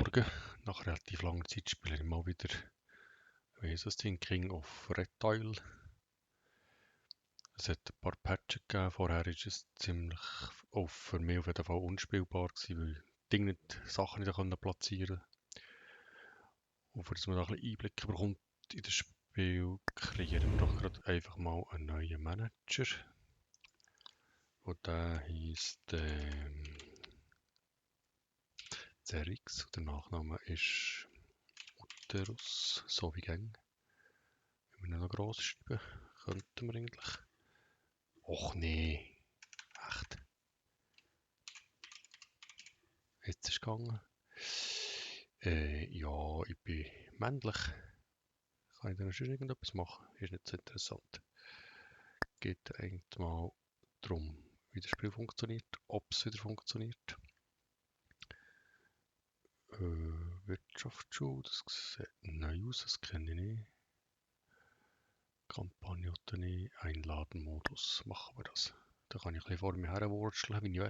Morgen. Nach relativ langer Zeit spiele ich mal wieder, wie ist das Ding, King of Reptile. Es hat ein paar Patches gegeben. Vorher ist es ziemlich, auch für mich auf jeden Fall unspielbar gewesen, weil Dinge nicht, Sachen nicht platzieren konnte. Und für dass man da ein bisschen Einblick bekommt in das Spiel, kreieren wir doch gerade einfach mal einen neuen Manager. Und der heisst Zerix. Und der Nachname ist Uterus, so wie gäng. Wenn wir ihn noch gross schreiben, könnten wir eigentlich. Och nee, echt. Jetzt ist es gegangen. Ja, ich bin männlich. Kann ich dann schon irgendetwas machen? Ist nicht so interessant. Geht eigentlich mal darum, wie das Spiel funktioniert, ob es wieder funktioniert. Wirtschaftsschule, das sieht neu aus, das kenne ich nicht. Kampagne oder nicht, Einladen-Modus, machen wir das. Da kann ich ein bisschen vor mir herwurschteln, wie ich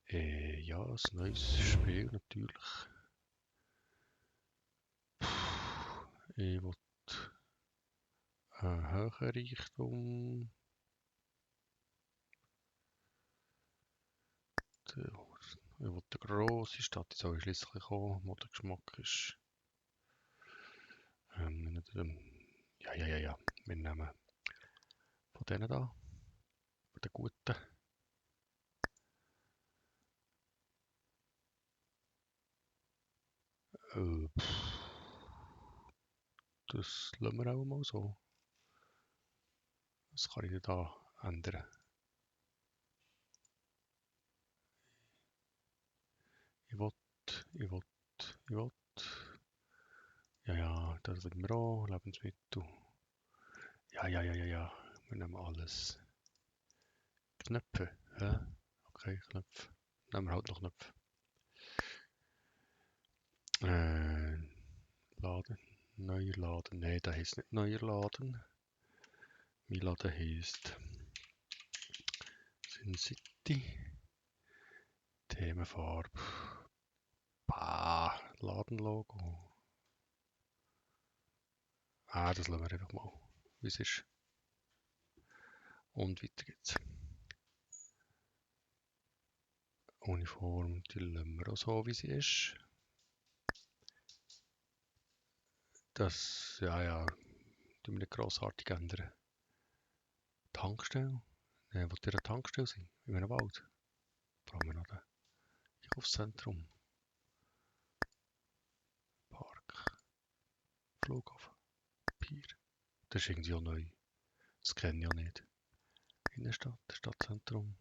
will. Ja, ein neues Spiel natürlich. Ich will einen höheren Reichtum. Ich will eine grosse Stadt, die soll schliesslich kommen. Modegeschmack ist. Ja. Wir nehmen von denen da. Von den guten. Das lassen wir auch mal so. Was kann ich da ändern? Ich will. Ja, das wollen wir auch. Lebensmittel. Ja. Wir nehmen alles. Knöpfe. Hä? Okay, Knöpfe. Nehmen wir halt noch Knöpfe. Laden. Neuer Laden. Nein, der heisst nicht neuer Laden. Mein Laden heisst Sin City. Themenfarbe. Bah, Ladenlogo. Das lassen wir einfach mal, wie es ist. Und weiter geht's. Uniform, die lassen wir auch so, wie sie ist. Das, ja, tun wir nicht grossartig ändern. Tankstelle? Ne, will ihr eine Tankstelle sein? In einem Wald? Brauchen wir noch ein Einkaufszentrum. Park. Flughafen. Pier. Das ist irgendwie auch neu. Das kenne ich auch nicht. Innenstadt, Stadtzentrum.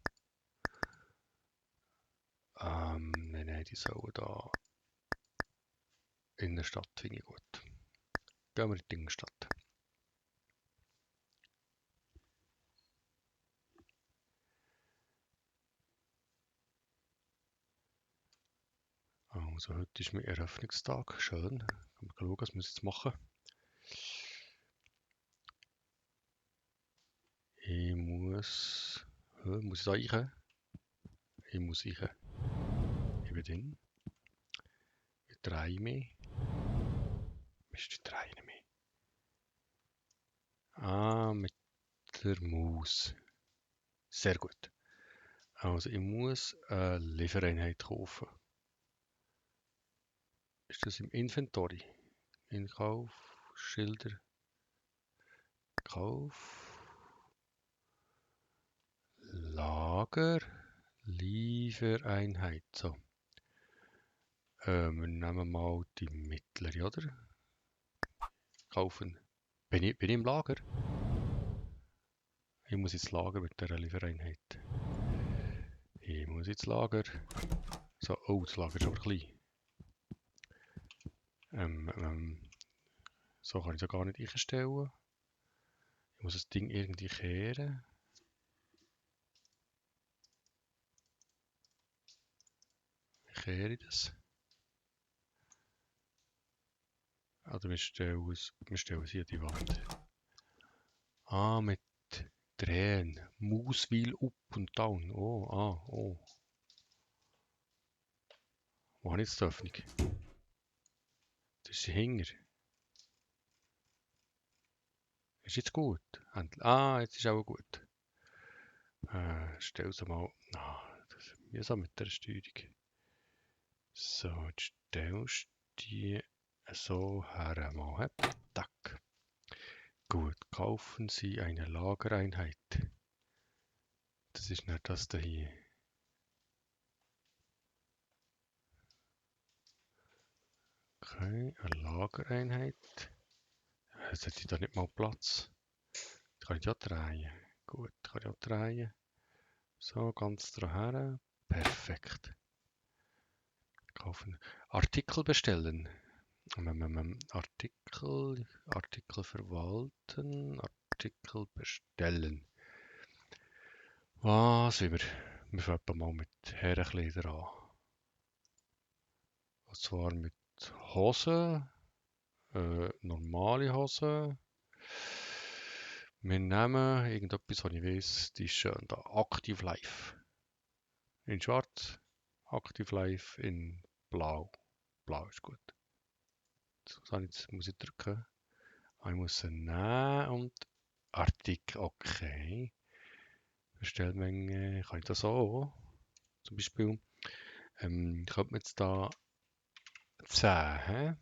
Nein, die sollen da. Innenstadt finde ich gut. Gehen wir in die Innenstadt. Also heute ist mein Eröffnungstag. Schön. Können wir schauen, was wir jetzt machen. Ich muss ich da rein? Ich muss rein. Ich bin drin. Ich drehe mich. Ich drehe mich. Mit der Maus. Sehr gut. Also ich muss eine Liefereinheit kaufen. Ist das im Inventory? Inkauf, Schilder, Kauf, Lager, Liefereinheit. So. Wir nehmen mal die mittlere, oder? Kaufen. Bin ich im Lager? Ich muss ins Lager mit dieser Liefereinheit. Ich muss ins Lager. So, oh, das Lager ist aber klein. So kann ich es gar nicht einstellen. Ich muss das Ding irgendwie kehren. Wie kehre ich das? Oder wir stellen es hier an die Wand. Mit Drehen. Mauswheel up und down. Oh. Wo habe ich jetzt die Öffnung? Das ist hinger. Ist jetzt gut? Jetzt ist auch gut. Stell sie mal. Das ist mühsam mit der Steuerung. So, jetzt stellst du die so her. Mal. Tack. Gut, kaufen Sie eine Lagereinheit. Das ist nicht das da hier. Okay, eine Lagereinheit. Jetzt hätte ich da nicht mal Platz. Das kann ich ja drehen. Gut, kann ich auch drehen. So, ganz daher. Perfekt. Kaufen. Artikel bestellen. Artikel verwalten. Artikel bestellen. Was will wir? Wir fangen mal mit Herrenkleider an. Und zwar mit Hosen. Normale Hosen. Wir nehmen irgendetwas, was ich weiss, die ist schön da. Active Life. In schwarz. Active Life in blau. Blau ist gut. Jetzt muss ich drücken. Ich muss sie nehmen und Artikel. Okay. Bestellmenge. Kann ich das auch? Zum Beispiel. Könnte man jetzt da 10. He?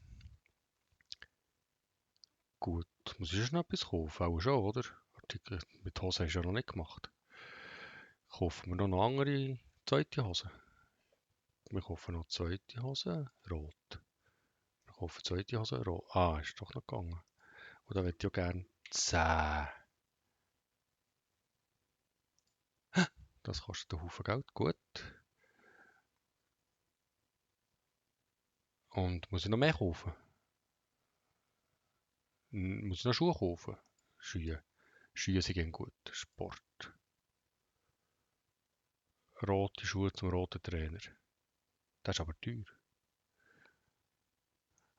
Gut. Muss ich schon noch etwas kaufen? Auch schon, oder? Artikel mit Hose hast du ja noch nicht gemacht. Kaufen wir noch eine andere zweite Hose? Wir kaufen noch zweite Hose, rot. Wir kaufen zweite Hose, rot. Ist doch noch gegangen. Und da würde ich ja gerne 10. Das kostet einen Haufen Geld, gut. Und muss ich noch mehr kaufen? Muss ich noch Schuhe kaufen? Schuhe. Schuhe sind gut. Sport. Rote Schuhe zum roten Trainer. Das ist aber teuer.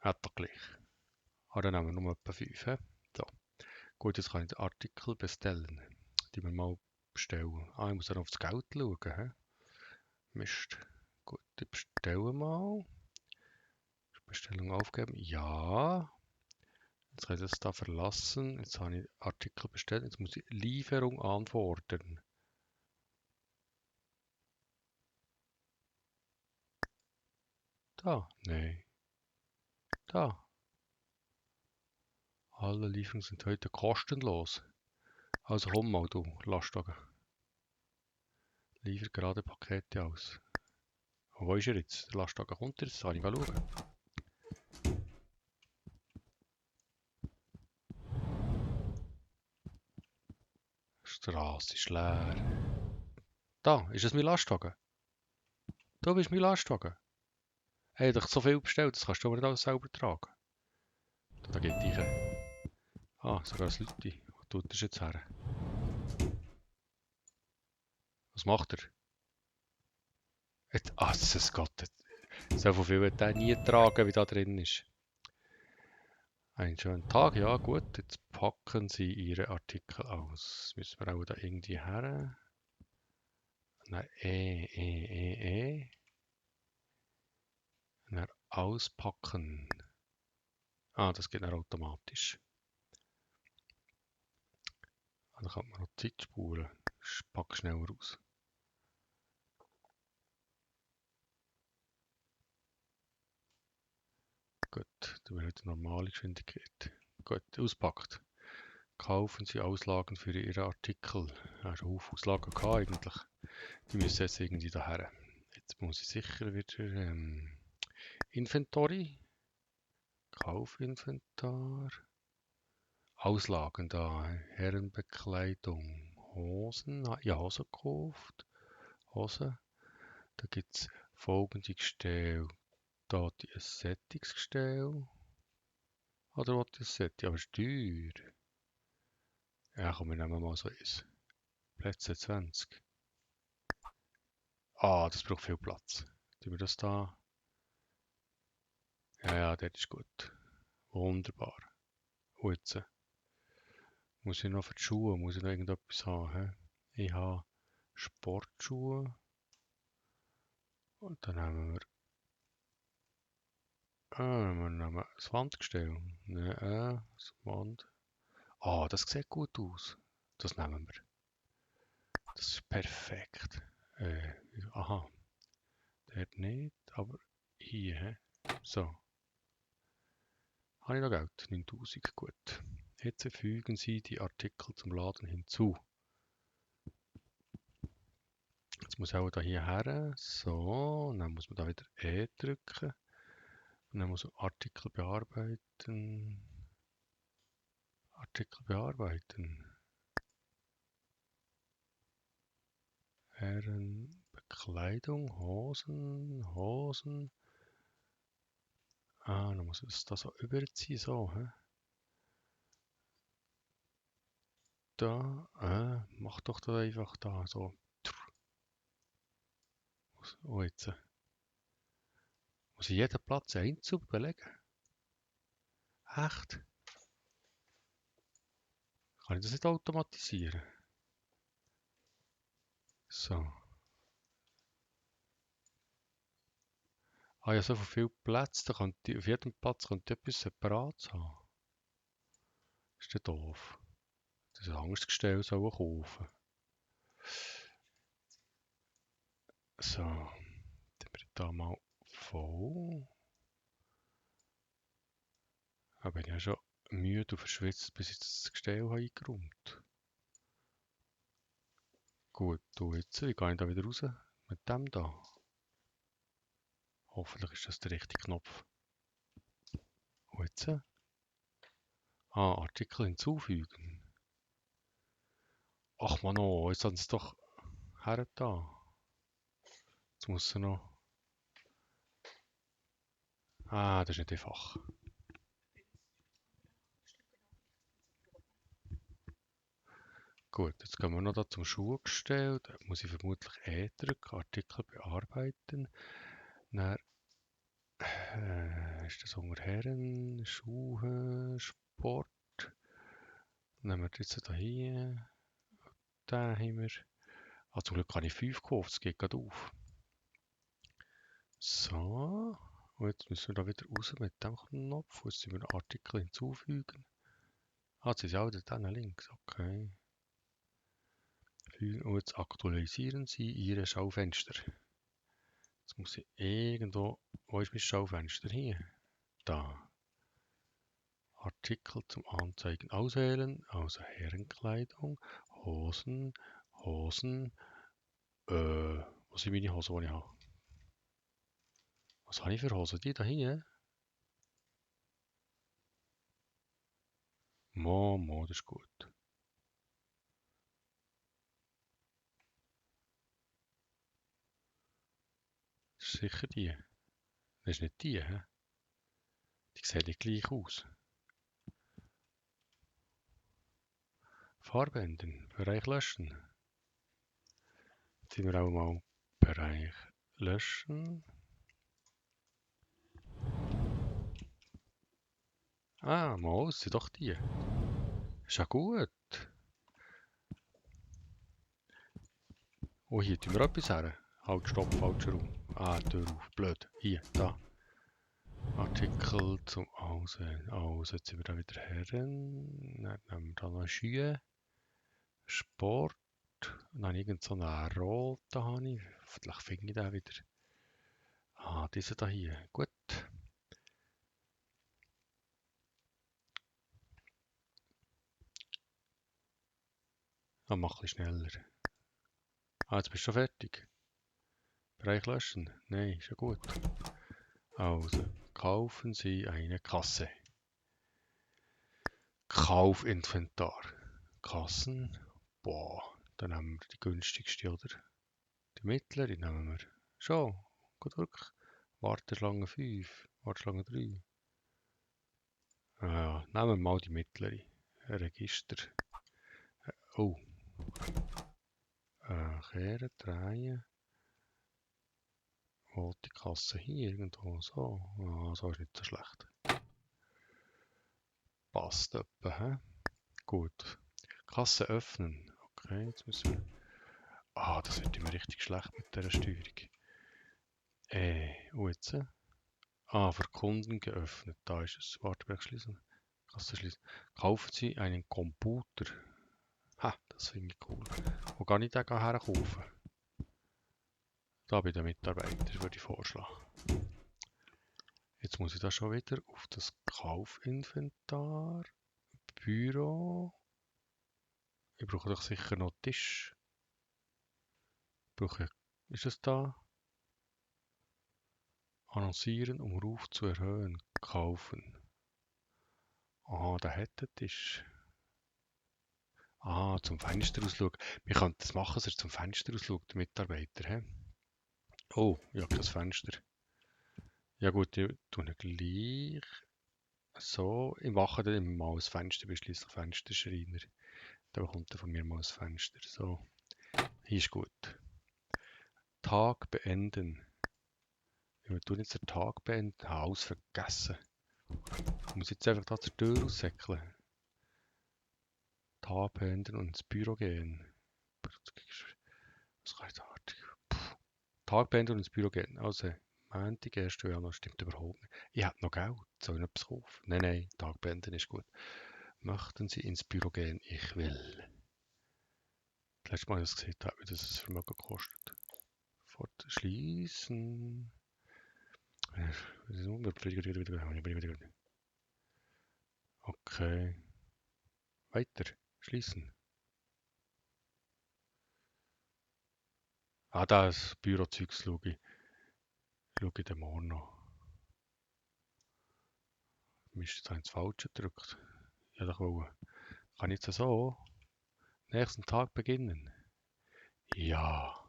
Hat doch gleich. Dann nehmen wir nur etwa 5. He? So. Gut, jetzt kann ich den Artikel bestellen. Die wir mal bestellen. Ich muss dann aufs Geld schauen. He? Mist. Gut, ich bestelle mal. Bestellung aufgeben. Ja. Jetzt kann ich das da verlassen. Jetzt habe ich Artikel bestellt. Jetzt muss ich Lieferung anfordern. Da. Nein. Da. Alle Lieferungen sind heute kostenlos. Also komm mal, du Lastwagen. Liefer gerade Pakete aus. Wo ist er jetzt? Der Lastwagen kommt jetzt. Kann ich schauen. Die Straße ist leer. Da, ist es mein Lastwagen? Du bist mein Lastwagen. Hey, ich habe so viel bestellt, das kannst du aber nicht alles selber tragen. Da geht ich. Sogar das Leute. Wo tut das jetzt her? Was macht er? Jesus Gott. So viel wird er nie tragen, wie da drin ist. Einen schönen Tag, ja gut. Jetzt packen Sie Ihre Artikel aus. Müssen wir auch da irgendwie her? Nein, Dann auspacken. Das geht dann automatisch. Dann kann man noch Zeit spulen. Pack schneller aus. Gut, dann wird die normale Geschwindigkeit. Gut, auspackt. Kaufen Sie Auslagen für Ihre Artikel. Er hat einen Haufen Auslagen gehabt eigentlich. Die müssen jetzt irgendwie daher. Jetzt muss ich sicher wieder Inventory. Kaufinventar. Auslagen da. Herrenbekleidung. Hosen. Ja, Hosen gekauft. Hosen. Da gibt es folgende Gestelle. Da die Sättigungsgestelle. Oder was das Sättig? Aber es ist teuer. Ja, komm, wir nehmen mal so eins. Plätze 20. Das braucht viel Platz. Tun wir das da? Ja, das ist gut. Wunderbar. Und jetzt muss ich noch für die Schuhe, muss ich noch irgendetwas haben. He? Ich habe Sportschuhe. Und dann nehmen wir Wir nehmen das Wandgestell. Nein, das Wand. Ah, das sieht gut aus. Das nehmen wir. Das ist perfekt. Aha, dort nicht, aber hier. He? So. Habe ich noch Geld? 9000, gut. Jetzt fügen Sie die Artikel zum Laden hinzu. Jetzt muss ich auch da hierher. So, und dann muss man da wieder E drücken. Und dann muss man Artikel bearbeiten. Artikel bearbeiten. Herrenbekleidung, Hosen. Ah, dann muss ich das da so überziehen, so, hä? Da, mach doch da einfach da, so. Oh, jetzt. Muss ich jeden Platz einzeln belegen? Echt? Kann ich das nicht automatisieren? So. Ah ja, so viele Plätze, da könnte auf jedem Platz könnte etwas separat haben. Ist ja doof. Das ist ein anderes Gestell sollen kaufen. So, dann bin ich da mal voll. Da bin ich ja schon müde und verschwitzt, bis ich das Gestell habe eingeräumt. Gut, du jetzt, wie gehe ich da wieder raus? Mit dem da. Hoffentlich ist das der richtige Knopf. Und jetzt? Ah, Artikel hinzufügen. Ach man, oh, jetzt haben sie es doch her da. Jetzt muss er noch. Ah, das ist nicht einfach. Gut, jetzt gehen wir noch da zum Schuhgestell. Da muss ich vermutlich E drücken, Artikel bearbeiten. Dann ist das unter Herren, Schuhe, Sport. Nehmen wir jetzt da hier. Da haben wir. Ah, zum Glück habe ich 5 gekauft, das geht gerade auf. So. Und jetzt müssen wir da wieder raus mit dem Knopf. Jetzt müssen wir Artikel hinzufügen. Ah, jetzt ist auch da links. Okay. Und jetzt aktualisieren Sie Ihre Schaufenster. Jetzt muss ich irgendwo. Wo ist mein Schaufenster? Hier. Da. Artikel zum Anzeigen auswählen. Also Herrenkleidung. Hosen. Wo sind meine Hosen, die ich habe? Was habe ich für Hosen? Die da hier? Das ist gut. Das ist sicher die. Das ist nicht die, hä? Die sehen nicht gleich aus. Farbe ändern. Bereich löschen. Jetzt sind wir auch mal Bereich löschen. Ah, das sind doch die. Ist ja gut. Oh, hier tun wir etwas her. Halt, stopp, falscher Raum. Ah, Tür auf. Blöd. Hier, da. Artikel zum Auswählen. Also, jetzt sind wir da wieder Herren. Dann nehmen wir da noch Schuhe. Sport. Dann irgend so einen roten habe ich. Vielleicht finde ich den wieder. Ah, dieser da hier. Gut. Dann mach ein bisschen schneller. Ah, jetzt bist du schon fertig. Bereich löschen. Nein, ist ja gut. Also, kaufen Sie eine Kasse. Kaufinventar. Kassen. Boah, dann nehmen wir die günstigste, oder? Die mittlere nehmen wir. Schon. Gut durch. Warteschlange 5. Warteschlange 3. Ja, nehmen wir mal die mittlere. Register. Oh. Kehren, drehen. Oh, die Kasse hier irgendwo. So. Ah, so ist nicht so schlecht. Passt etwa, hä? Gut. Kasse öffnen. Okay, jetzt müssen wir. Ah, das wird immer richtig schlecht mit dieser Steuerung. Und jetzt? Ah, für Kunden geöffnet. Da ist es. Warteberg schließen. Kasse schließen. Kaufen Sie einen Computer. Ha, das finde ich cool. Wo kann ich den herkaufen? Da bei den Mitarbeitern würde ich vorschlagen. Jetzt muss ich da schon wieder auf das Kaufinventar. Büro. Ich brauche doch sicher noch Tisch. Ist es da? Annoncieren, um Ruf zu erhöhen. Kaufen. Aha, da hätte Tisch. Ah, zum Fenster ausschauen. Wir könnten das machen, dass er zum Fenster ausschaut, der Mitarbeiter. He? Oh, ja, das Fenster. Ja gut, ich tue ihn gleich. So, ich mache dann immer mal ein Fenster, bin schließlich Fensterschreiner. Da bekommt er von mir mal ein Fenster. So, hier ist gut. Tag beenden. Wir tun jetzt den Tag beenden. Alles vergessen. Ich muss jetzt einfach da zur Tür raussäckeln. Tag beenden und ins Büro gehen. Was kann ich da? Tag beenden und ins Büro gehen. Also, Montag, 1. Januar, stimmt überhaupt nicht. Ich habe noch Geld. Soll ich noch etwas kaufen? Nein, nein, Tag beenden ist gut. Möchten Sie ins Büro gehen? Ich will. Das letzte Mal, als ich es gesehen habe, wie das Vermögen kostet. Fort schließen. Okay. Weiter. Schließen. Ah, da ist Bürozeugs, schaue ich. Schaue ich den morgen noch. Mist, jetzt habe ich das Falsche gedrückt. Ja, doch wollen. Kann ich jetzt so nächsten Tag beginnen? Ja.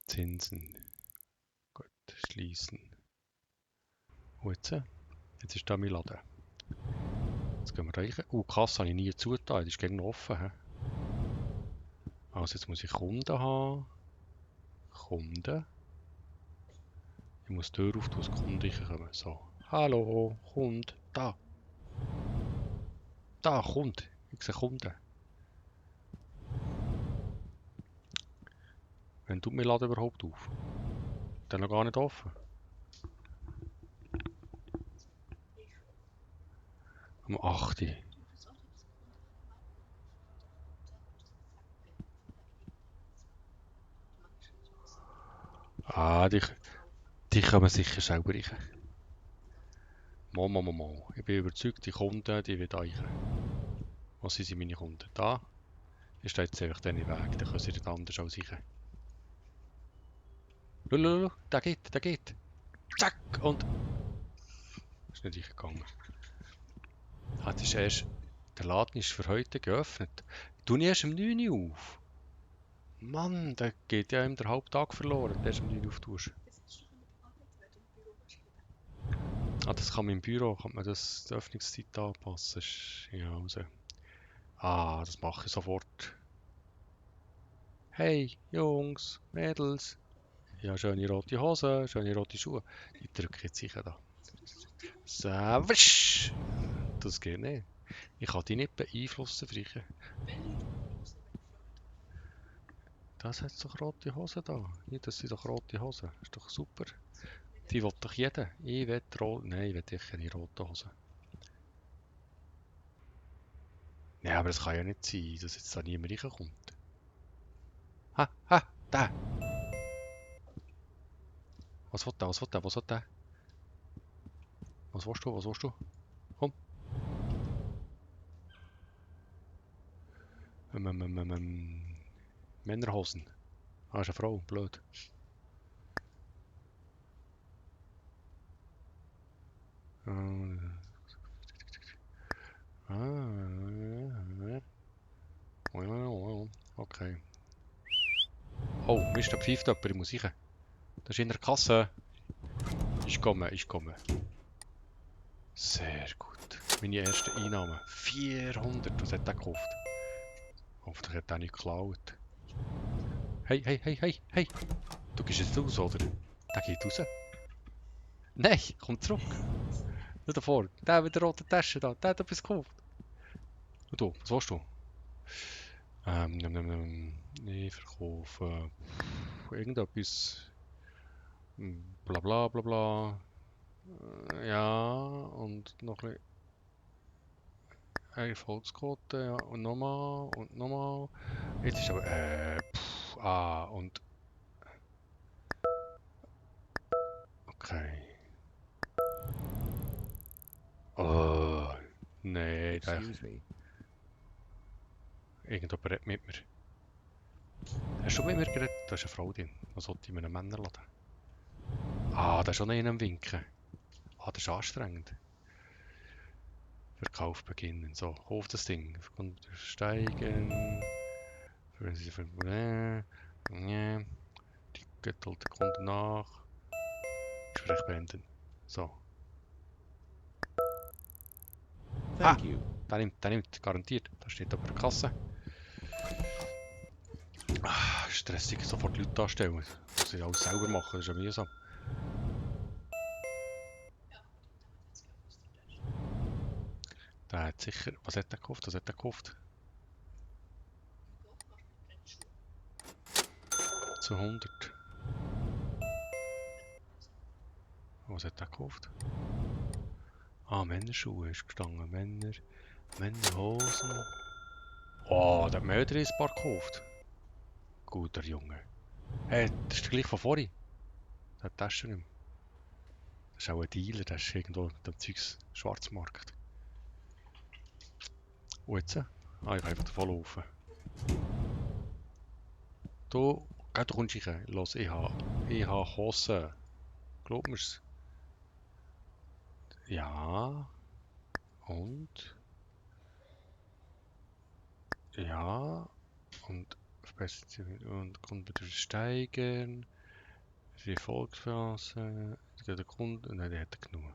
Zinsen. Gut, schließen. Und jetzt? Jetzt ist da mein Laden. Jetzt gehen wir rein. Die Kasse habe ich nie zugetan, die ist gerne offen. He? Also jetzt muss ich Kunden haben. Kunden. Ich muss die Tür auftun, dass Kunden reinkommen. So. Hallo, Kunde. Da. Da, Kunde. Ich sehe Kunden. Wann tut mein Laden überhaupt auf? Der noch gar nicht offen. Um 8 Uhr. Ah, die kommen sicher selber rein. Mo. Ich bin überzeugt, die Kunden, die werden rein. Wo sind meine Kunden? Da. Ich stehe jetzt einfach den Weg, dann können sie nicht anders als ich. Lululu, der geht. Zack, und... Ist nicht reingegangen. Ah, das ist erst... Der Laden ist für heute geöffnet. Tu ich erst um 9 Uhr auf. Mann, da geht ja ihm der Haupttag verloren, wenn du erst um 9 Uhr auftust. Ah, das kann man im Büro, kann man das, die Öffnungszeit anpassen. Ja, also. Ah, das mache ich sofort. Hey, Jungs, Mädels. Ja, schöne rote Hose, schöne rote Schuhe. Die drücke ich jetzt sicher da. So, wisch. Das geht nicht. Ich kann die nicht beeinflussen, Friechen. Das hat doch rote Hose da. Hier, das sind doch rote Hosen. Ist doch super. Die will doch jeder. Ich will rot. Nein, ich will keine rote Hose. Nein, aber es kann ja nicht sein, dass jetzt da niemand reinkommt. Ha, da. Was will der? Was will der? Was willst du? Komm. Männerhosen. Ah, ist eine Frau. Blöd. Okay. Oh, Mist, da pfeift jemand. Ich muss rein. Das ist in der Kasse. Ich komme. Sehr gut. Meine erste Einnahme. 400. Was hat der gekauft? Hoffentlich hat er nicht geklaut. Hey. Du gehst jetzt raus, oder? Der geht raus. Nein, komm zurück. Nicht davor. Der mit der roten Tasche da. Der hat etwas gekauft. Und du, was willst du? Ich verkaufe irgendetwas. Bla bla bla bla. Ja, und noch ein Erfolgsquote, ja, und nochmal, und nochmal. Jetzt ist aber, und, okay. Oh, nee, Excuse me. irgendjemand redet mit mir. Hast du mit mir geredet? Da ist eine Frau drin. Was sollte ich in einem Männerladen? Ah, da ist schon einer am Winken. Ah, das ist anstrengend. Verkauf beginnen. So, kauf das Ding. Steigen. Geduld der Kunde nach. Gespräch beenden. So. Ah, Thank you. der nimmt, garantiert. Da steht aber eine Kasse. Ah, stressig, sofort Leute anstellen. Muss ich alles selber machen, das ist ja mühsam. Der hat sicher, was hat der gekauft? Was hat der gekauft? Zu 100. Was hat der gekauft? Ah, Männerschuhe ist gestanden. Männerhosen. Oh, der hat mir wieder ein paar gekauft. Guter Junge. Hey, das ist der gleich von vorhin. Der hat das schon nicht mehr. Das ist auch ein Dealer, der ist irgendwo mit dem Zeugs Schwarzmarkt. Und jetzt? Ah, ich kann einfach davon laufen. Du, geh, du kommst rein. Los, ich habe Hosen. Glaub mir's? Ja. Und? Ja. Und verbessern Sie und Kunden steigern. Die Erfolgsphase. Der Kunde. Nein, der hat genug.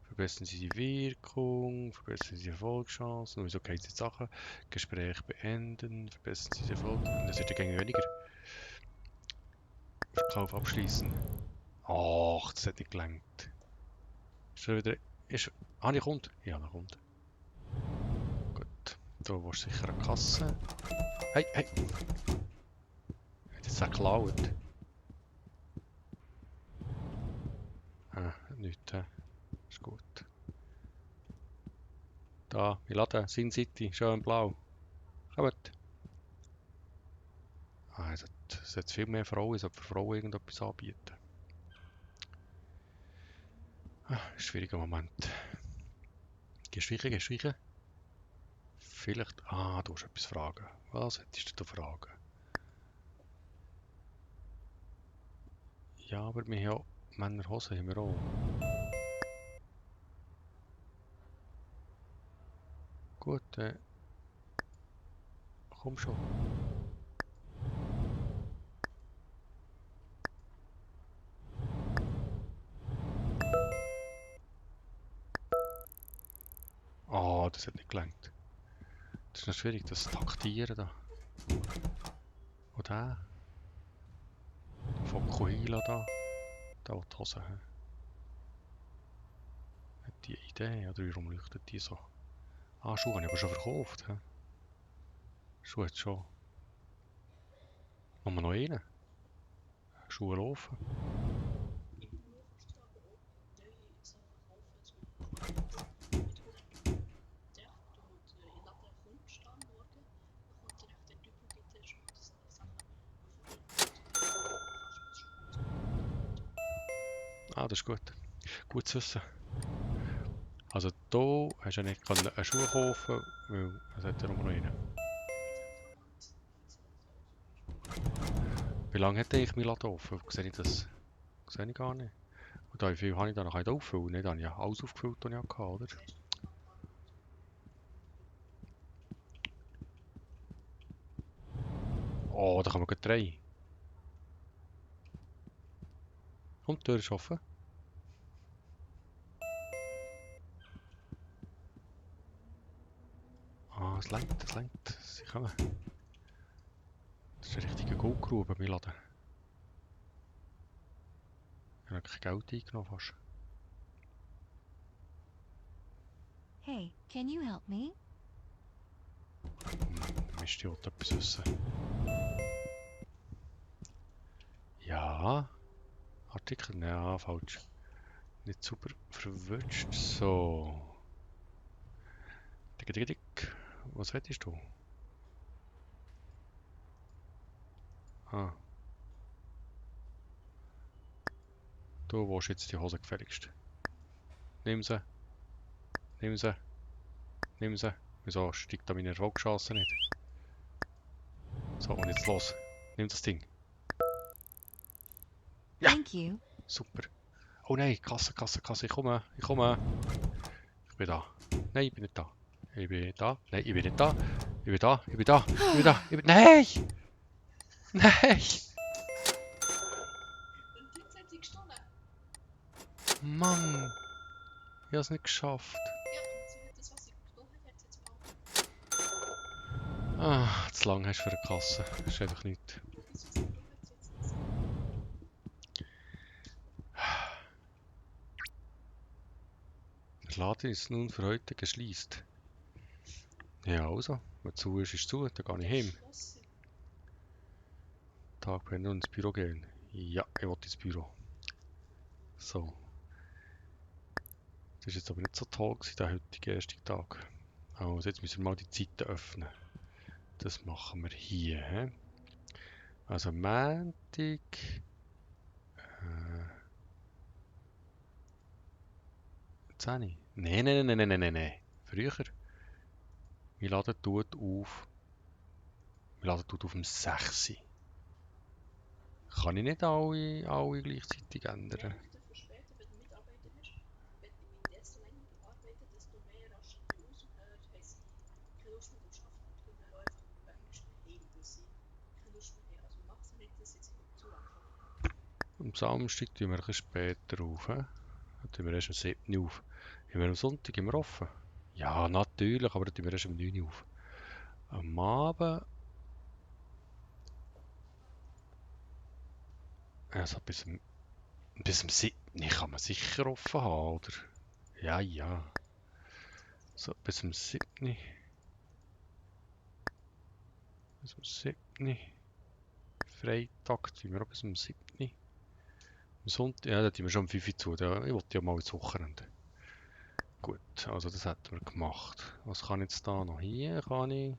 Verbessern Sie die Wirkung, verbessern Sie die Erfolgschancen. Und wieso geht es jetzt Sachen? Gespräch beenden, verbessern Sie die Erfolg. Und das wird ja gängig weniger. Verkauf abschließen. Ach, das hat nicht gelangt. Ist er wieder. Ist. Ah, der kommt. Ja, der kommt. Gut. Du warst sicher eine Kasse. Hey, hey! Hat jetzt auch geklaut. Ah, nichts, hä? Ist gut. Da, wir laden. Sin City, schön blau. Kommt. Ah, es hat viel mehr Frauen. Es hat für Frauen irgendetwas anbieten. Ah, schwieriger Moment. Gehst du weichen? Vielleicht. Ah, du hast etwas fragen. Was hättest du da fragen? Ja, aber wir haben ja Männerhosen haben wir auch. Gut, komm schon. Ah, das hat nicht gelangt. Das ist noch schwierig, das Taktieren da. Und der? Fokuhila da. Da die Hose. Hat die Idee? Oder warum leuchtet die so? Ah, Schuhe habe ich aber schon verkauft. He? Schuhe hat schon. Machen wir noch einen? Schuhe laufen. Ah, das ist gut. Gut zu wissen. Also hier hast du ja nicht einen Schuh kaufen, weil es hat ja nur noch einen. Wie lange hat eigentlich mein Laden offen? Sehe ich das? Sehe ich gar nicht. Und da, wie viel habe ich da noch auffüllen? Nicht, da habe ich ja alles aufgefüllt, was ich hatte, oder? Oh, da kommen wir gleich 3. Und die Tür ist offen. Ah, es lenkt. Sie kommen. Das ist eine richtige Goldgrube, mein Laden. Ich habe kein Geld eingenommen fast. Hey, can you help me? Mist, ich wollte etwas wissen. Ja. Artikel? Ja, falsch. Nicht super verwünscht. So. Dick, dick, dick. Was hättest du? Ah. Du willst jetzt die Hose gefälligst. Nimm sie. Nimm sie. Nimm sie. Wieso steigt da meine Erfolgschance nicht? So, und jetzt los. Nimm das Ding. Ja! Thank you. Super. Oh nein, Kasse, Kasse, Kasse. Ich komme. Ich komme. Ich bin da. Nein, ich bin nicht da. Ich bin da. Nein, ich bin nicht da. Ich bin da. Ich bin da. Ich bin da. Ich bin... Nein! Nein! Mann! Ich habe es nicht geschafft. Ah, zu lang hast du für eine Kasse. Das ist einfach nichts. Der Laden ist nun für heute geschlossen. Ja, also. Wenn zu ist, ist zu. Dann gehe ich heim. Tag werden und ins Büro gehen. Ja, ich will ins Büro. So. Das war jetzt aber nicht so toll, der heutige erste Tag. Also jetzt müssen wir mal die Zeiten öffnen. Das machen wir hier. He? Also Montag. 10. Nein, nein, nein, nein, nein, nein, nein. Früher. Wir laden tut auf. Wir laden tut auf dem 6. Kann ich nicht alle gleichzeitig ändern? Am Samstag tun wir ein bisschen später auf. He? Dann tun wir erst am 7. auf. Haben wir am Sonntag immer offen? Ja, natürlich, aber dann tun wir erst am 9. auf. Am Abend. Also bis zum 7. kann man sicher offen haben, oder? Ja, ja. So, bis zum 7. Bis zum 7. Freitag tun wir auch bis zum 7. Am Sonntag, ja, da tun wir schon um 5 Uhr zu. Da, ich wollte ja mal ins Wochenende. Gut, also das hätten wir gemacht. Was kann ich jetzt da noch? Hier kann ich...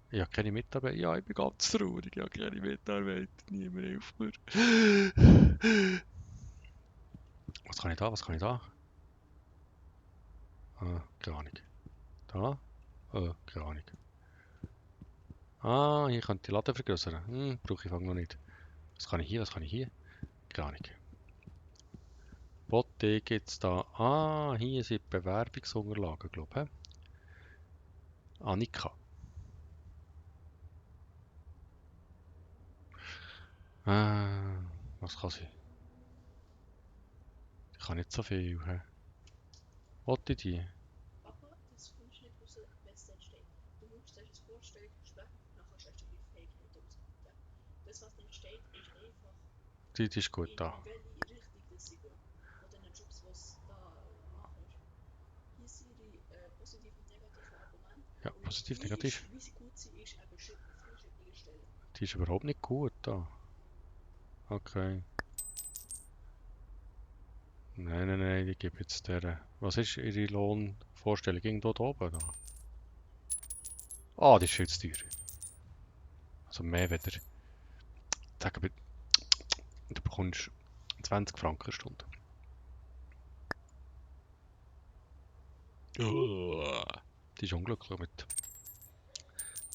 Ich habe keine Mitarbeiter. Ja, ich bin ganz traurig. Ich habe keine Mitarbeiter. Niemand hilft mir. Was kann ich da? Was kann ich da? Ah, keine Ahnung. Da? Keine Ahnung. Ah, hier kann ich die Latte vergrößern. Brauche ich noch nicht. Was kann ich hier? Was kann ich hier? Keine Ahnung. Botte gibt's da. Ah, hier sind Bewerbungsunterlagen, glaube ich. Annika. Was kann sie? Ich kann nicht so viel. He? Wollte die? Die ist gut da. Ja, positiv, negativ. Die ist überhaupt nicht gut da. Okay. Nein, nein, nein, die gebe jetzt der. Was ist ihre Lohnvorstellung? Irgendwo da oben? Da? Ah, die ist viel zu teuer. Also mehr wieder. Sag bitte, du bekommst 20 Franken eine Stunde. Die ist unglücklich mit.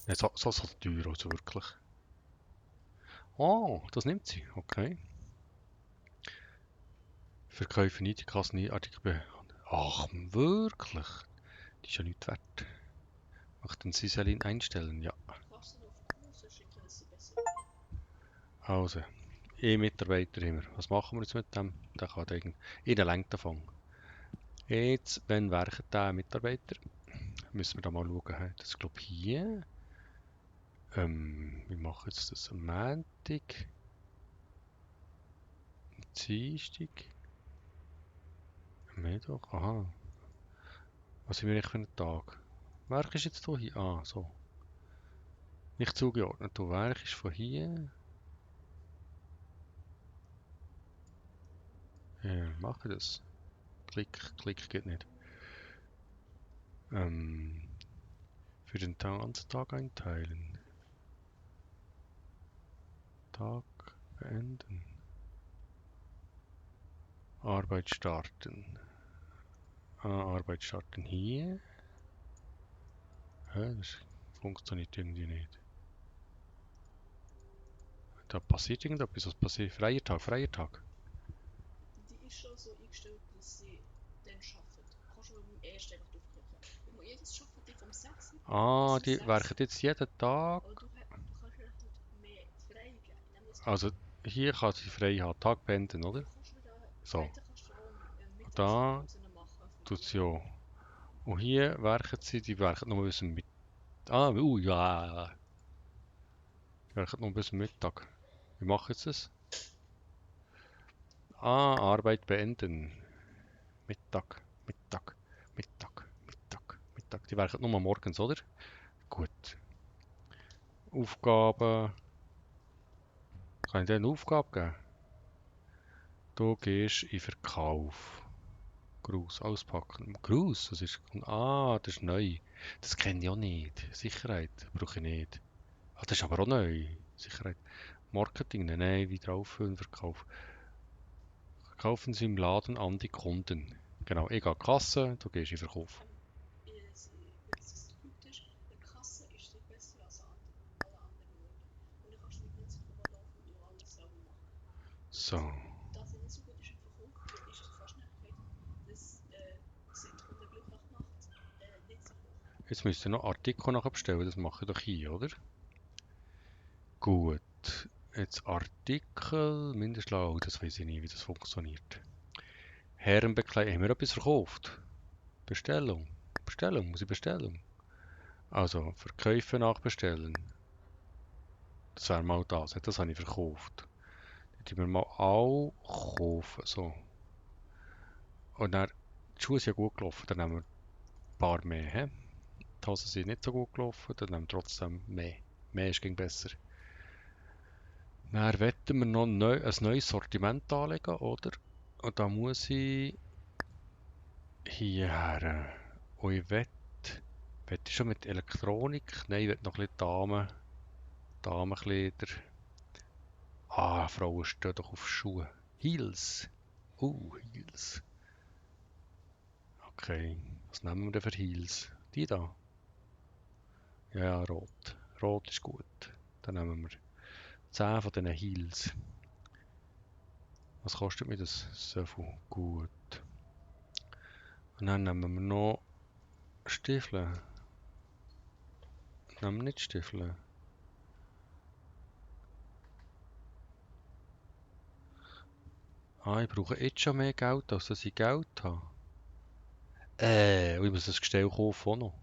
Ja, so teuer, also wirklich. Oh, das nimmt sie. Okay. Verkäufe nicht, die Kasse nie Artikel. Ach, wirklich? Die ist ja nicht wert. Möchten Sie Selin einstellen? Ja. Also, E-Mitarbeiter haben wir. Was machen wir jetzt mit dem? Der kann in der Länge davon. Jetzt, wenn werken der Mitarbeiter? Müssen wir da mal schauen. Das ist, glaube ich, hier. Wir machen jetzt das am Montag. Dienstag. Mittwoch. Aha. Was haben wir eigentlich für einen Tag? Werk ist jetzt hier? Ah, so. Nicht zugeordnet. Du Werk ist von hier. mache ich das? Klick geht nicht. Für den ganzen Tag einteilen. Tag beenden. Arbeit starten. Arbeit starten hier. Hä, das funktioniert irgendwie nicht. Da passiert irgendetwas. Was passiert? Freier Tag. Die ist schon so eingestellt, dass sie dann arbeitet. Du kannst schon beim ersten einfach draufklicken. Weil jedes arbeitet die vom 6. Ah, bis zum die 6. werken jetzt jeden Tag. Aber du kannst ja halt mehr frei geben. Indem du Also hier kann sie frei haben. Tag beenden, oder? du kannst wieder So. weiter kannst du auch Da Mittagspause machen. tut sie auch. Und hier werken sie, die werken nur bis zum Mittag. Ja. Die werken nur bis zum Mittag. Wie mache ich das? Arbeit beenden. Mittag. Die werken nur morgens, oder? Gut. Aufgaben. Kann ich dir eine Aufgabe geben? Du gehst in Verkauf. Gruß auspacken. Gruß? Das ist neu. Das kenne ich auch nicht. Sicherheit brauche ich nicht. Das ist aber auch neu. Sicherheit. Marketing, nein, wieder auffüllen, Verkauf. Kaufen Sie im Laden an die Kunden. Genau, ich gehe an die Kasse, du gehst in Verkauf. Wenn es gut ist, eine Kasse ist sie besser als alle anderen Orte. Und dann kannst du nicht so rumlaufen und alles selber machen. So. Da sie nicht so gut ist im Verkauf, ist die Wahrscheinlichkeit, dass sie die Kunden glücklich macht, nicht so hoch. Jetzt müsst ihr noch Artikel nachbestellen, das mache ich doch hier, oder? Gut. Jetzt Artikel, Mindestlohn, das weiß ich nicht, wie das funktioniert. Herrenbekleidung, haben wir etwas verkauft? Bestellung, muss ich bestellen? Also, Verkäufe nachbestellen. Das wäre mal das, das habe ich verkauft. Die tun wir mal auch kaufen, so. Und dann, die Schuhe sind ja gut gelaufen, dann nehmen wir ein paar mehr, he? Die Hosen sind nicht so gut gelaufen, dann nehmen wir trotzdem mehr. Mehr ist ging besser. Dann wollen wir noch ein neues Sortiment anlegen, oder? Und da muss ich hierher. Und ich will schon mit Elektronik. Nein, ich will noch ein bisschen Damenkleider. Frauen stehen doch auf Schuhe. Heels. Heels. Okay, was nehmen wir denn für Heels? Die da? Ja, rot. Rot ist gut. Dann nehmen wir 10 von diesen Heels. Was kostet mir das? So viel. Gut. Und dann nehmen wir noch Stiefel. Nehmen wir nicht Stiefel. Ich brauche jetzt schon mehr Geld, als dass ich Geld habe. Ich muss das Gestell kaufen auch noch.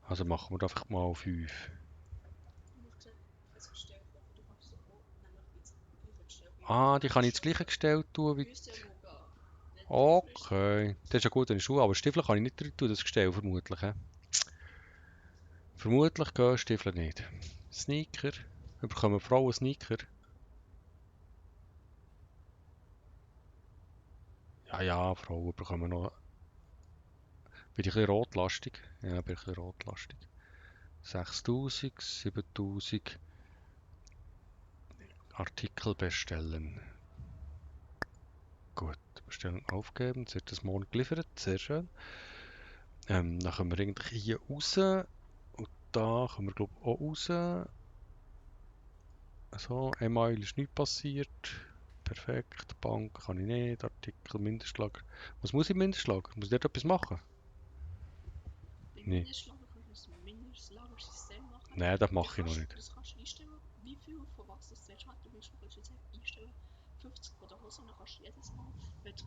Also machen wir einfach mal 5. Du musst das Gestell kaufen, du kannst es auch nämlich ins gleiche Gestell Die kann ich ins gleiche Gestell tun Du wie... müsst ja schauen. Wenn du frisch Okay, das ist ja gut in den Schuhen, aber Stiefel kann ich nicht drin tun, das Gestell vermutlich. Vermutlich gehen Stiefel nicht. Sneaker. Wir bekommen Frauen Sneaker. Ja, Frauen bekommen noch... Bin ich ein bisschen rotlastig? Ja, bin ich ein bisschen rotlastig. 6000, 7000 Artikel bestellen. Gut, Bestellung aufgeben. Jetzt wird das morgen geliefert. Sehr schön. Dann können wir eigentlich hier raus. Und da können wir glaube ich auch raus. So, einmal ist nichts passiert. Perfekt. Bank kann ich nicht. Artikel, Mindestlager. Was muss ich im Mindestlager? Muss ich dort etwas machen? Beim Nee. Mindestlager kannst du ein Mindestlagersystem machen. Nein, das mache ich noch nicht. Das kannst du einstellen, wie viel von was das zuerst hat. Du musst jetzt einstellen, 50 von der Hose, dann kannst du jedes Mal, wenn du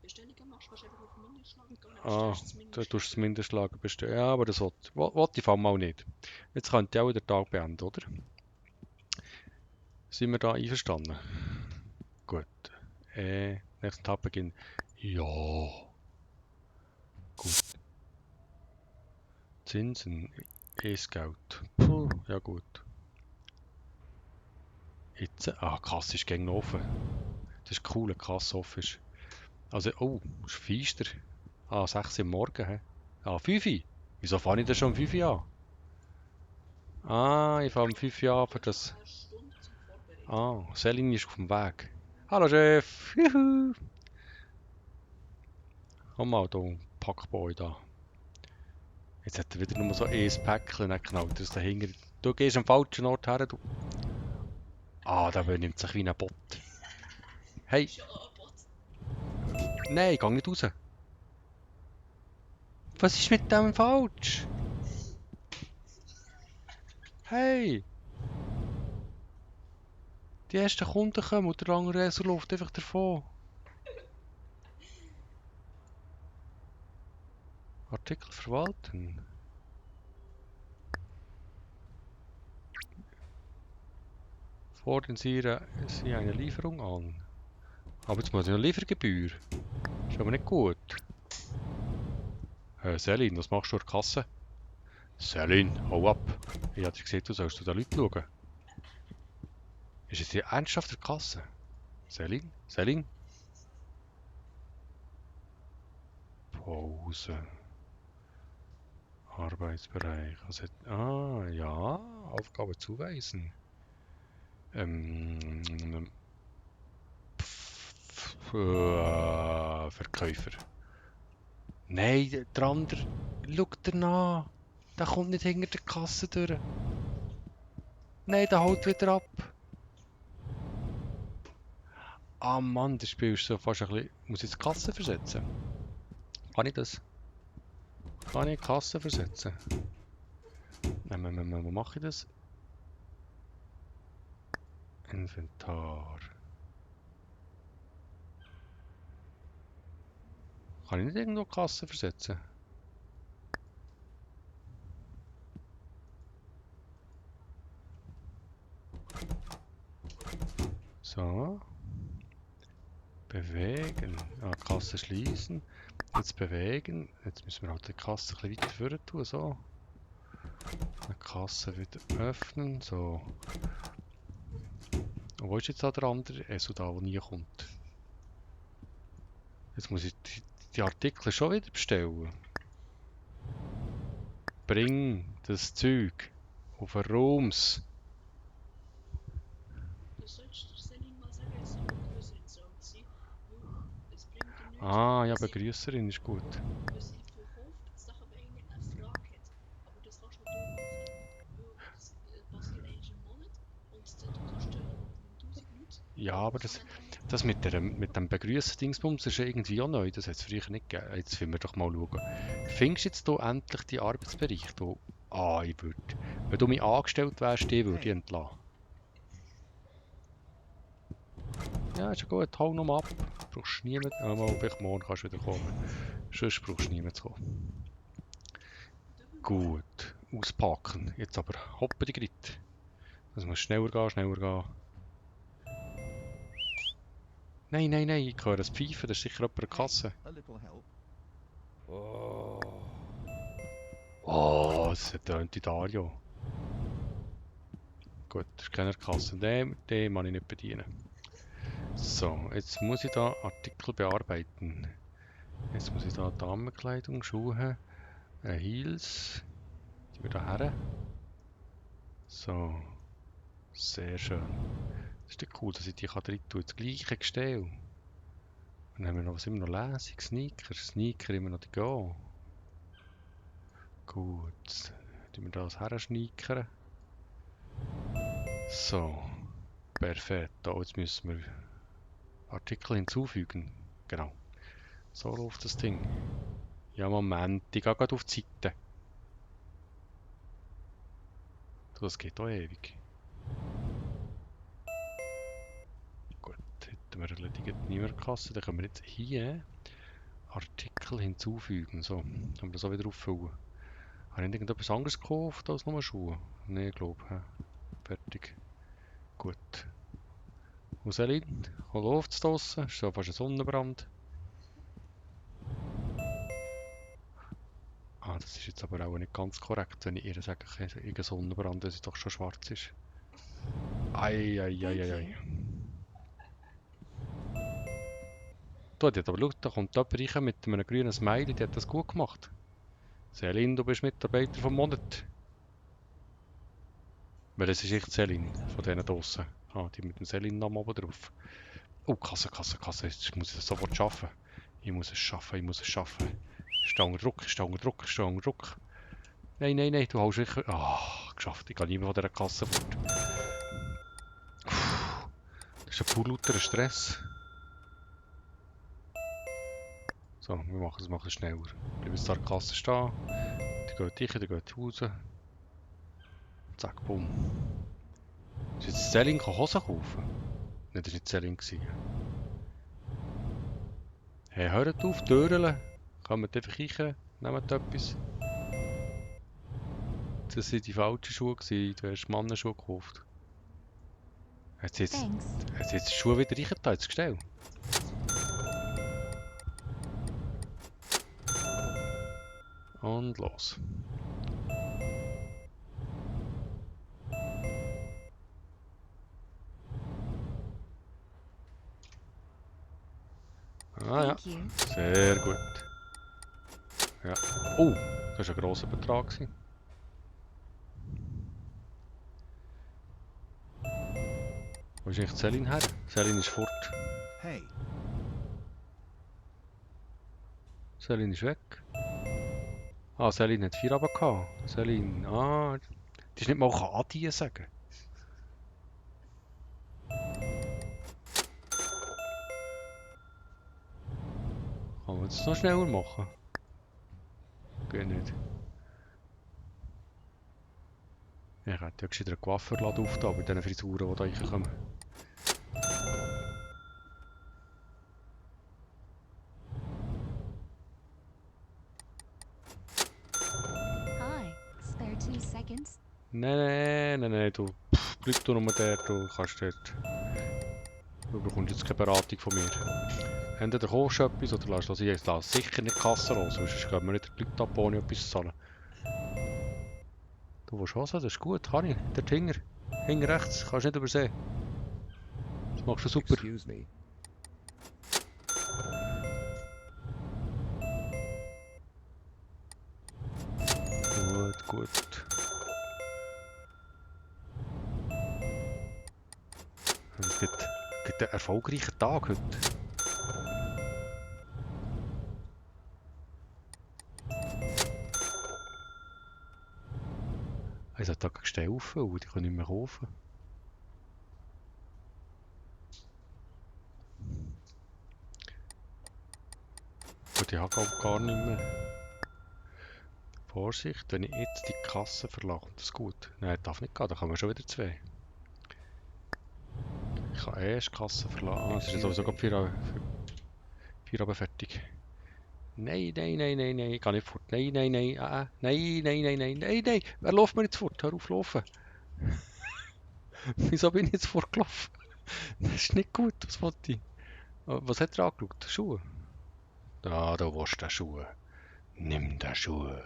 Bestellungen machst, kannst du einfach auf Mindestlager gehen und dann bestellst du das Da Mindestlager. tust du das Mindestlager bestellen. Ja, aber das wollte ich mal nicht. Jetzt könnt ihr auch den Tag beenden, oder? Sind wir da einverstanden? Gut. Nächsten Tag beginnen. Ja. Gut. Zinsen. E-Scout. Puh, ja gut. Jetzt. Kasse ist gegen offen. Das ist cool, eine Kasse offen ist. Also, oh, ist feister. Ah, 6 Uhr am Morgen, hä? Ah, 5 Uhr. Wieso fange ich denn schon um 5 Uhr an? Ah, ich fange um 5 Uhr an für das... Eine Stunde zum Vorbereiten. Ah, Celine ist auf dem Weg. Hallo Chef! Juhu! Komm mal, du Packboy da. Jetzt hat er wieder nur so ein Päckchen, dann knallt er es dahinter. Du gehst am falschen Ort her, du. Ah, der benimmt sich wie ein Bot. Hey, Ist ja ein Bot. nein, geh nicht raus. Was ist mit dem falsch? Hey! Die ersten Kunden kommen und der andere Esel läuft einfach davon. Artikel verwalten. Fordern Sie eine Lieferung an. Aber jetzt muss ich noch Liefergebühr. Ist aber nicht gut. Selin, was machst du an der Kasse? Selin, hau ab. Ich hatte gesehen, du sollst zu den Leuten schauen. Ist es hier ernsthaft der Kasse? Selin? Selin? Pause. Arbeitsbereich. Also, ja. Aufgabe zuweisen. Verkäufer. Nein, der andere. Schau dir nach. Der kommt nicht hinter der Kasse durch. Nein, der haut wieder ab. Ah Mann, das Spiel ist so fast ein bisschen... Muss ich die Kasse versetzen? Kann ich das? Kann ich die Kasse versetzen? Wo mache ich das? Inventar. Kann ich nicht irgendwo die Kasse versetzen? So. Bewegen. Ah, Kasse schließen. Jetzt bewegen. Jetzt müssen wir halt die Kasse ein bisschen weiter vorne tun. So. Die Kasse wieder öffnen. So. Und wo ist jetzt da der andere Esel da, der nie kommt? Jetzt muss ich die Artikel schon wieder bestellen. Bring das Zeug auf den Rums. Du sollst der Selin mal sagen, es soll eine größere Zahl sein, weil es bringt dir nichts, Ah, ja, wenn sie, Begrüßerin ist gut. wenn sie verkauft, dass nachher wenn eine Frage hat. Aber das kannst nur du machen, weil das passiert eigentlich im Monat und dann du kannst 1000 Leute Ja, aber so das, das mit dem Begrüßen-Dingsbums ist ja irgendwie auch neu. Das hat es früher nicht gegeben. Jetzt wollen wir doch mal schauen. Findest du jetzt hier endlich die Arbeitsberichte? Ah, ich würde. Wenn du mich angestellt wärst, die würde ich entlassen. Ja, ist ja gut. Hau nochmal ab. Brauchst niemanden. Ah, mal, vielleicht morgen kannst du wieder kommen. Sonst brauchst du niemanden zu kommen. Gut. Auspacken. Jetzt aber hoppen die Grit. Das muss schneller gehen, schneller gehen. Nein, nein, nein, ich höre das Pfeifen, das ist sicher jemand an der Kasse. A little help. Oh, das tönt wie Dario. Gut, das ist keine Kasse. Den kann ich nicht bedienen. So, jetzt muss ich da Artikel bearbeiten. Jetzt muss ich da Damenkleidung, Schuhe, Heels. Die wir da her. So, sehr schön. Das ist ja cool, dass ich die drin tun. Das gleiche Gestell. Dann haben wir noch, was immer noch Lesung, Sneaker immer noch die Go. Gut, tun wir das her schneikern. So, perfekt. Da, jetzt müssen wir Artikel hinzufügen. Genau. So läuft das Ding. Ja, Moment, ich gehe gerade auf die Seite. Das geht auch ewig. Gut, hätten wir erledigt, Niederkasse. Dann können wir jetzt hier Artikel hinzufügen. So, können wir das auch wieder auffüllen. Habe ich irgendetwas anderes gekauft als nur Schuhe? Nein, ich glaube. Fertig. Gut. Und Selin, wo läuft es draussen? Ist so fast ein Sonnenbrand. Ah, das ist jetzt aber auch nicht ganz korrekt, wenn ich ihr sage, ich habe Sonnenbrand, dass es doch schon schwarz ist. Ei. Da, die hat aber schau, da kommt jemand rein mit einem grünen Smiley, die hat das gut gemacht. Selin, du bist Mitarbeiter vom Monat. Weil es ist echt Selin, von denen draussen. Ah, die mit dem Selin-Namen oben drauf. Oh, Kasse. Jetzt muss ich das sofort schaffen. Ich muss es schaffen. Ich stehe unter Druck. Nein, du hast sicher... Ah, geschafft. Ich gehe nicht mehr von dieser Kasse fort. Das ist ein pur lauter Stress. So, wir machen es schneller. Bleiben jetzt da an der Kasse stehen. Die geht raus. Zack, bumm. Ist jetzt Selin Hosen kaufen? Nein, das war nicht Selin. Hey, hört auf, Türen. Kommt einfach rein, nehmt etwas. Das waren die falschen Schuhe. Du hast Mannenschuhe gekauft. Hat sie Thanks. jetzt die Schuhe wieder reingetan, ins Gestell? Und los. Ah ja, Thank you. sehr gut. Ja. Oh, das war ein grosser Betrag. Wo ist eigentlich Selin her? Selin ist fort. Hey, Selin ist weg. Ah, Selin hat 4 Abend gehabt. Selin, die ist nicht mal Adi sagen. Kann man das noch schneller machen? Geht nicht. Ich hätte ja gescheiter einen Coiffeurladen aufgetan bei diesen Frisuren, die da reinkommen. Hi. Spare 2 seconds? Nein, du. Bleib du nur der, du kannst dort. Du bekommst jetzt keine Beratung von mir. Entweder kaufst du etwas oder lässt das ich lasse sicher nicht die Kasse los, sonst gehen wir nicht die Leute ab, ohne etwas zu zahlen. Du willst was? Das ist gut, kann ich. Dort hinten. Hinten rechts, kannst du nicht übersehen. Das machst du super. excuse me. Gut. Es gibt einen erfolgreichen Tag heute. Es hat da Gestell auffüllen, die können nicht mehr kaufen. Und ich habe gar nicht mehr. Vorsicht, wenn ich jetzt die Kasse verlasse, kommt das gut. Nein, darf nicht gehen, da kommen schon wieder 2. Ich kann erst die Kasse verlassen. Ah, es ist ja sowieso gerade 4 Abend fertig. Nein, ich gehe nicht fort. Nein. Wer läuft mir jetzt fort? Hör auf, laufen. Wieso bin ich jetzt fortgelaufen? Das ist nicht gut, was wollte ich? Was hat er angeschaut? Schuhe? Da willst du den Schuhe. Nimm den Schuhe.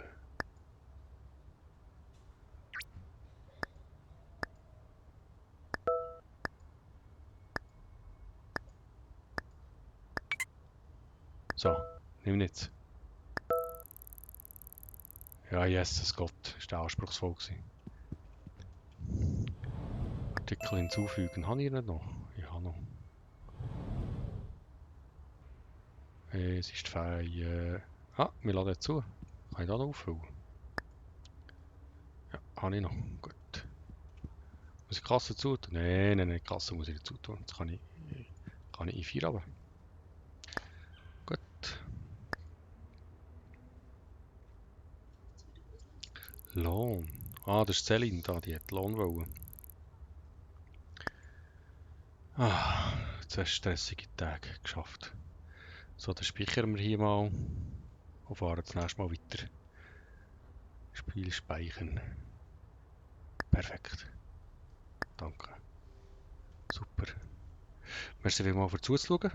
So, nimm jetzt. Ja, Jesus Gott, ist der anspruchsvoll gewesen. Artikel hinzufügen. Habe ich nicht noch? Ich habe noch. Es ist Feier. Ah, wir laden zu. Kann ich da noch auffüllen? Ja, habe ich noch. Gut. Muss ich die Kasse zutun? Nein, die Kasse muss ich nicht zutun. Jetzt kann ich in 4 runter. Gut. Lohn. Ah, das ist Celine da, die hat Lohn wollen. Ah, 2 stressige Tage geschafft. So, dann speichern wir hier mal und fahren das nächste Mal weiter. Spiel speichern. Perfekt. Danke. Super. Merci vielmals für Zuschauen.